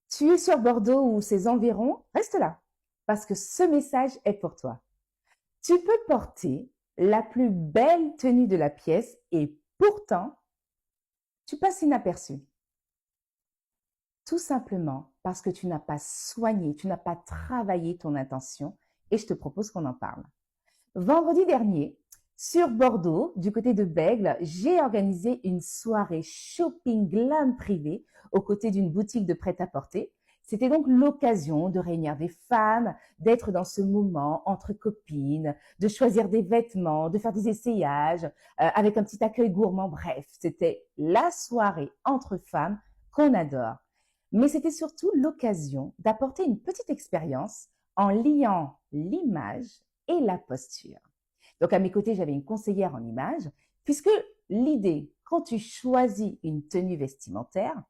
Tu es sur Bordeaux ou ses environs, reste là, parce que ce message est pour toi. Tu peux porter la plus belle tenue de la pièce et pourtant, tu passes inaperçu. Tout simplement parce que tu n'as pas soigné, tu n'as pas travaillé ton intention et je te propose qu'on en parle. Vendredi dernier, sur Bordeaux, du côté de Bègle, j'ai organisé une soirée shopping glam privée aux côtés d'une boutique de prêt-à-porter. C'était donc l'occasion de réunir des femmes, d'être dans ce moment entre copines, de choisir des vêtements, de faire des essayages, avec un petit accueil gourmand. Bref, c'était la soirée entre femmes qu'on adore. Mais c'était surtout l'occasion d'apporter une petite expérience en liant l'image et la posture. Donc à mes côtés, j'avais une conseillère en image, puisque l'idée, quand tu choisis une tenue vestimentaire,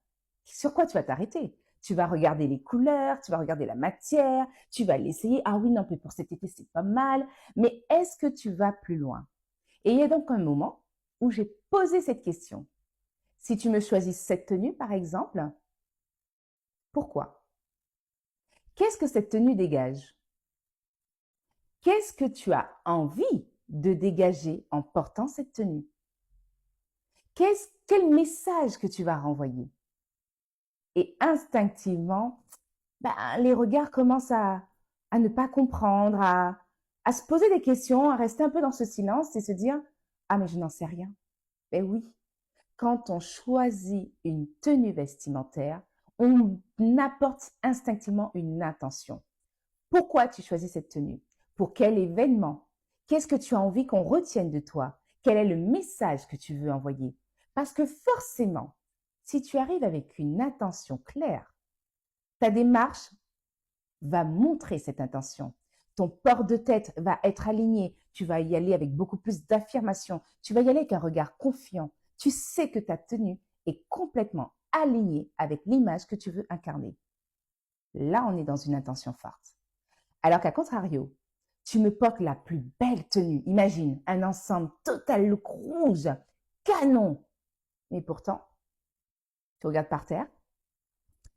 sur quoi tu vas t'arrêter? Tu vas regarder les couleurs, tu vas regarder la matière, tu vas l'essayer. Ah oui, non, mais pour cet été, c'est pas mal. Mais est-ce que tu vas plus loin? Et il y a donc un moment où j'ai posé cette question. Si tu me choisis cette tenue, par exemple, pourquoi? Qu'est-ce que cette tenue dégage? Qu'est-ce que tu as envie de dégager en portant cette tenue? Quel message que tu vas renvoyer? Et instinctivement, les regards commencent à ne pas comprendre, à se poser des questions, à rester un peu dans ce silence et se dire, ah mais je n'en sais rien. Ben oui, quand on choisit une tenue vestimentaire, on apporte instinctivement une intention. Pourquoi tu choisis cette tenue? Pour quel événement? Qu'est-ce que tu as envie qu'on retienne de toi? Quel est le message que tu veux envoyer? Parce que forcément, si tu arrives avec une intention claire, ta démarche va montrer cette intention. Ton port de tête va être aligné. Tu vas y aller avec beaucoup plus d'affirmation. Tu vas y aller avec un regard confiant. Tu sais que ta tenue est complètement alignée avec l'image que tu veux incarner. Là, on est dans une intention forte. Alors qu'à contrario, tu me portes la plus belle tenue. Imagine un ensemble total look rouge, canon. Mais pourtant, tu regardes par terre,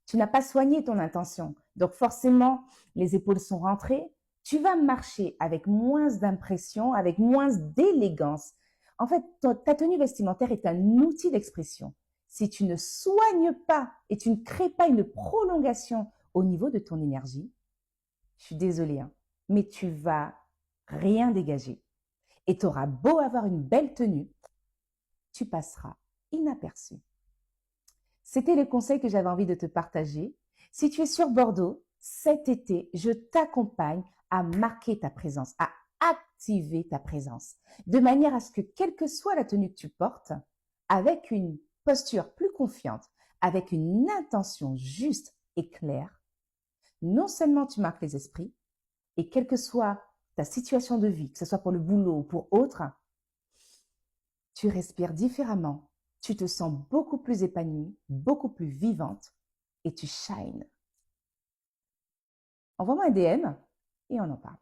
tu n'as pas soigné ton intention. Donc forcément, les épaules sont rentrées. Tu vas marcher avec moins d'impression, avec moins d'élégance. En fait, ta tenue vestimentaire est un outil d'expression. Si tu ne soignes pas et tu ne crées pas une prolongation au niveau de ton énergie, je suis désolée, hein, mais tu vas rien dégager. Et tu auras beau avoir une belle tenue, tu passeras inaperçu. C'était le conseil que j'avais envie de te partager. Si tu es sur Bordeaux, cet été, je t'accompagne à marquer ta présence, à activer ta présence, de manière à ce que, quelle que soit la tenue que tu portes, avec une posture plus confiante, avec une intention juste et claire, non seulement tu marques les esprits, et quelle que soit ta situation de vie, que ce soit pour le boulot ou pour autre, tu respires différemment, tu te sens beaucoup plus épanouie, beaucoup plus vivante et tu shines. Envoie-moi un DM et on en parle.